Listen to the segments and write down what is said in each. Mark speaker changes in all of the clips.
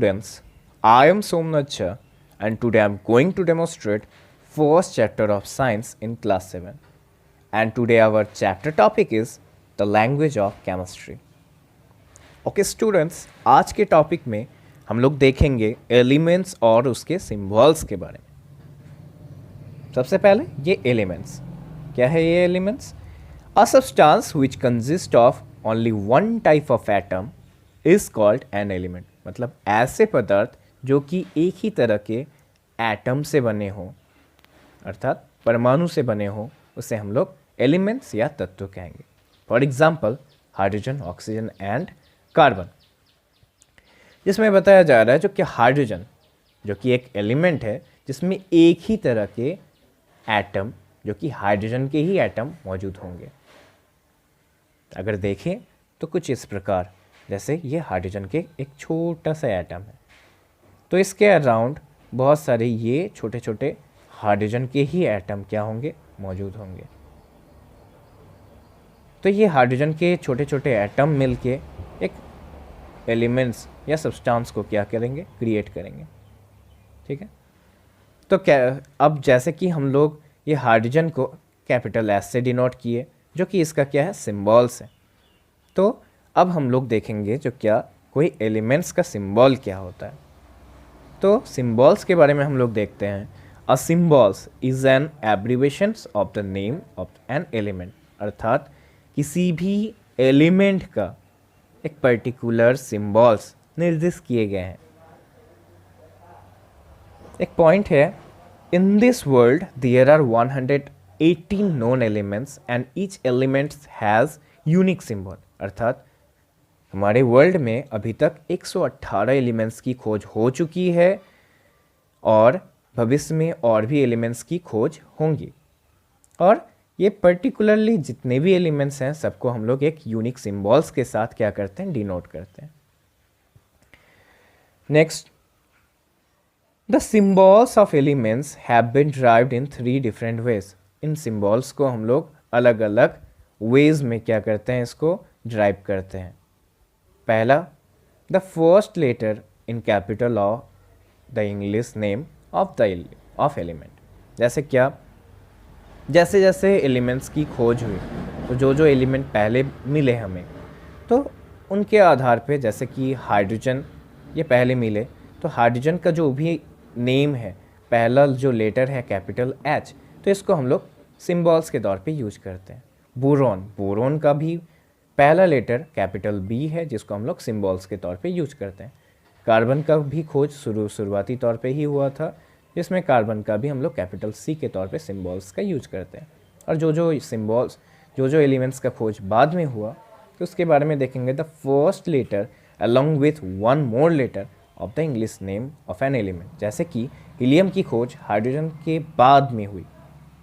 Speaker 1: students, I am Somnath Jha and today I am going to demonstrate first chapter of science in class 7. And today our chapter topic is the language of chemistry. Okay students, आज के topic में हम लोग देखेंगे elements और उसके symbols के बारे में। सबसे पहले ये एलिमेंट्स, क्या है ये elements? A substance which consist of only one type of atom is called an element. मतलब ऐसे पदार्थ जो कि एक ही तरह के एटम से बने हों, अर्थात परमाणु से बने हों, उसे हम लोग एलिमेंट्स या तत्व कहेंगे। For example hydrogen, oxygen and carbon. जिसमें बताया जा रहा है जो कि हाइड्रोजन जो कि एक एलिमेंट है जिसमें एक ही तरह के एटम जो कि हाइड्रोजन के ही एटम मौजूद होंगे। अगर देखें तो कुछ इस प्रकार, जैसे ये हाइड्रोजन के एक छोटा सा एटम है, तो इसके अराउंड बहुत सारे ये छोटे छोटे हाइड्रोजन के ही एटम क्या होंगे, मौजूद होंगे। तो ये हाइड्रोजन के छोटे छोटे एटम मिलके एक एलिमेंट्स या सब्सटेंस को क्या करेंगे, क्रिएट करेंगे। ठीक है, तो क्या अब जैसे कि हम लोग ये हाइड्रोजन को कैपिटल एस से डिनोट किए, जो कि इसका क्या है, सिंबल्स है। तो अब हम लोग देखेंगे जो क्या कोई एलिमेंट्स का सिंबल क्या होता है। तो सिंबल्स के बारे में हम लोग देखते हैं। A symbols is an abbreviation of the name of an element. अर्थात किसी भी एलिमेंट का एक पर्टिकुलर सिंबल्स निर्दिष्ट किए गए हैं। एक पॉइंट है, in this world there are 118 known elements and each element has unique symbol. अर्थात हमारे वर्ल्ड में अभी तक 118 एलिमेंट्स की खोज हो चुकी है और भविष्य में और भी एलिमेंट्स की खोज होंगी। और ये पर्टिकुलरली जितने भी एलिमेंट्स हैं सबको हम लोग एक यूनिक सिंबल्स के साथ क्या करते हैं, डिनोट करते हैं। Next, the symbols of elements have been derived in 3 different ways. इन सिंबल्स को हम लोग अलग अलग वेज में क्या करते हैं, इसको डिराइव करते हैं। पहला, the first letter in capital of the English name of element. जैसे क्या, जैसे जैसे एलिमेंट्स की खोज हुई तो जो एलिमेंट पहले मिले हमें, तो उनके आधार पे, जैसे कि हाइड्रोजन ये पहले मिले, तो हाइड्रोजन का जो भी नेम है, पहला जो लेटर है कैपिटल एच, तो इसको हम लोग सिंबल्स के तौर पे यूज करते हैं। बोरोन का भी पहला लेटर कैपिटल बी है जिसको हम लोग सिंबल्स के तौर पे यूज करते हैं। कार्बन का भी खोज शुरुआती तौर पे ही हुआ था, जिसमें कार्बन का भी हम लोग कैपिटल सी के तौर पे सिंबल्स का यूज करते हैं। और जो सिंबल्स जो एलिमेंट्स का खोज बाद में हुआ, तो उसके बारे में देखेंगे। The first letter along with one more letter of the English name of an element. जैसे कि हीलियम की खोज हाइड्रोजन के बाद में हुई,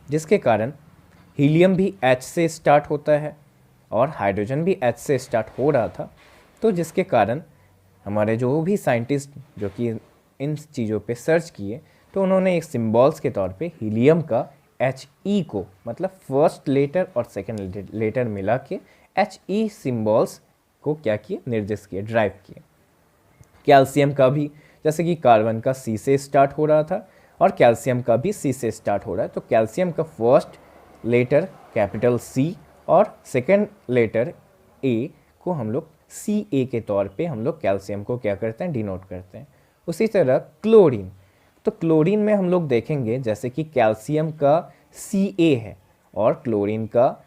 Speaker 1: जिसके कारण हीलियम भी एच से स्टार्ट होता है और हाइड्रोजन भी एच से स्टार्ट हो रहा था। तो जिसके कारण हमारे जो भी साइंटिस्ट जो कि इन चीज़ों पे सर्च किए, तो उन्होंने एक सिंबल्स के तौर पे हीलियम का He को, मतलब फर्स्ट लेटर और सेकंड लेटर मिला के He सिंबल्स को क्या किए, निर्दिष्ट किए, ड्राइव किए। कैल्शियम का भी, जैसे कि कार्बन का C से स्टार्ट हो रहा था और कैल्शियम का भी C से स्टार्ट हो रहा है, तो कैल्शियम का फर्स्ट लेटर कैपिटल C और सेकेंड लेटर A को हम लोग Ca के तौर पे हम लोग कैल्शियम को क्या करते हैं, डिनोट करते हैं। उसी तरह क्लोरीन, तो क्लोरीन में हम लोग देखेंगे जैसे कि कैल्शियम का Ca है और क्लोरीन का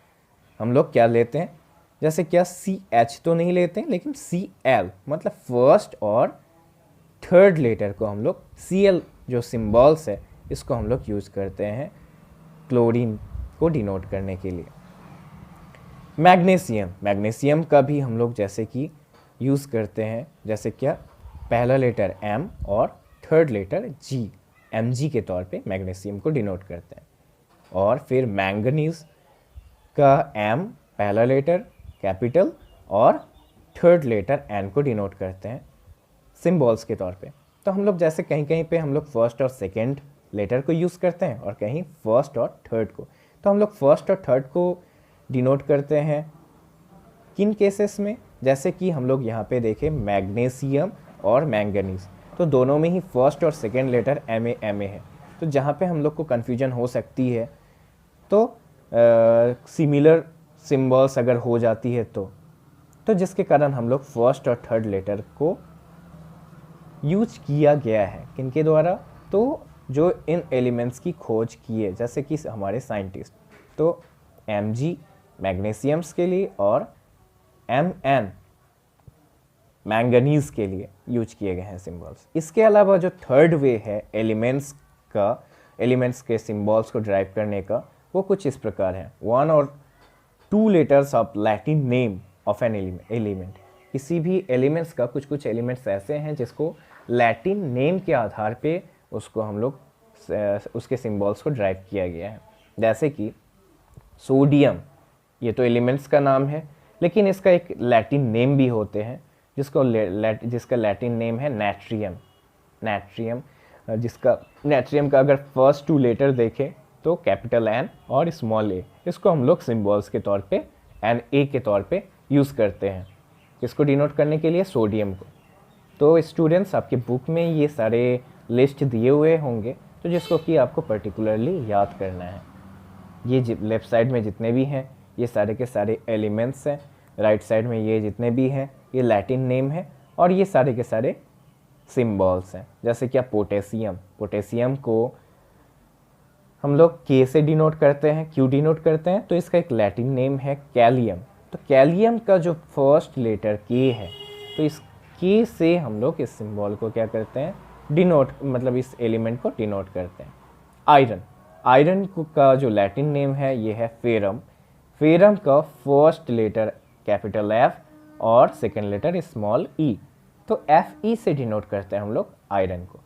Speaker 1: हम लोग क्या लेते हैं, जैसे क्या CH तो नहीं लेते हैं, लेकिन Cl, मतलब फर्स्ट और थर्ड लेटर को हम लोग Cl जो सिंबल्स है इसको हम लोग यूज़ करते हैं क्लोरीन को डिनोट करने के लिए। मैग्नीशियम का भी हम लोग जैसे कि यूज़ करते हैं, जैसे क्या पहला लेटर M और थर्ड लेटर G, Mg के तौर पे मैग्नीशियम को डिनोट करते हैं। और फिर मैंगनीज का M पहला लेटर कैपिटल और थर्ड लेटर N को डिनोट करते हैं सिंबल्स के तौर पे। तो हम लोग जैसे कहीं कहीं पे हम लोग फर्स्ट और सेकेंड लेटर को यूज़ करते हैं और कहीं फर्स्ट और थर्ड को। तो हम लोग फर्स्ट और थर्ड को डिनोट करते हैं किन केसेस में, जैसे कि हम लोग यहाँ पे देखें मैग्नीशियम और मैंगनीज। तो दोनों में ही फर्स्ट और सेकेंड लेटर MA है। तो जहाँ पे हम लोग को कन्फ्यूजन हो सकती है, तो सिमिलर सिम्बल्स अगर हो जाती है तो जिसके कारण हम लोग फर्स्ट और थर्ड लेटर को यूज किया गया है किनके द्वारा, तो जो इन एलिमेंट्स की खोज की है, जैसे कि हमारे साइंटिस्ट। तो Mg मैग्नीशियम्स के लिए और Mn मैंगनीज के लिए यूज किए गए हैं सिंबल्स। इसके अलावा जो थर्ड वे है एलिमेंट्स के सिंबल्स को ड्राइव करने का, वो कुछ इस प्रकार है। 1 और 2 letters of Latin name of an element. किसी भी एलिमेंट्स का कुछ एलिमेंट्स ऐसे हैं जिसको लैटिन नेम के आधार पे उसको हम लोग उसके सिंबल्स को ड्राइव किया गया है। जैसे कि सोडियम, ये तो एलिमेंट्स का नाम है, लेकिन इसका एक लैटिन नेम भी होते हैं जिसका लैटिन नेम है नैट्रियम। जिसका नैट्रियम का अगर फर्स्ट 2 लेटर देखें तो कैपिटल N और स्मॉल a, इसको हम लोग सिंबल्स के तौर पे Na के तौर पे यूज़ करते हैं, इसको डिनोट करने के लिए सोडियम को। तो स्टूडेंट्स, आपके बुक में ये सारे लिस्ट दिए हुए होंगे, तो जिसको कि आपको पर्टिकुलरली याद करना है। ये लेफ़्ट साइड में जितने भी हैं ये सारे के सारे एलिमेंट्स हैं, राइट साइड में ये जितने भी हैं ये लैटिन नेम है, और ये सारे के सारे सिंबल्स हैं। जैसे कि पोटेशियम को हम लोग K से डिनोट करते हैं, क्यों डिनोट करते हैं, तो इसका एक लैटिन नेम है कैलियम। तो कैलियम का जो फर्स्ट लेटर K है, तो इस K से हम लोग इस सिंबल को क्या करते हैं, डिनोट, मतलब इस एलिमेंट को डिनोट करते हैं। आयरन का जो लैटिन नेम है ये है फेरम का फर्स्ट लेटर कैपिटल F और सेकेंड लेटर स्मॉल e, तो Fe से डिनोट करते हैं हम लोग आयरन को।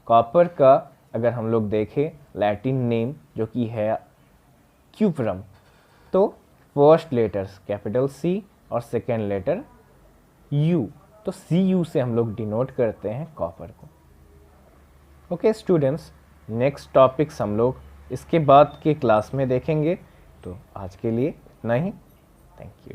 Speaker 1: कॉपर का अगर हम लोग देखें लैटिन नेम जो कि है क्यूपरम, तो फर्स्ट लेटर्स कैपिटल C और सेकेंड लेटर U, तो Cu से हम लोग डिनोट करते हैं कॉपर को। ओके स्टूडेंट्स, नेक्स्ट टॉपिक्स हम लोग इसके बाद के क्लास में देखेंगे। तो आज के लिए इतना ही। Thank you.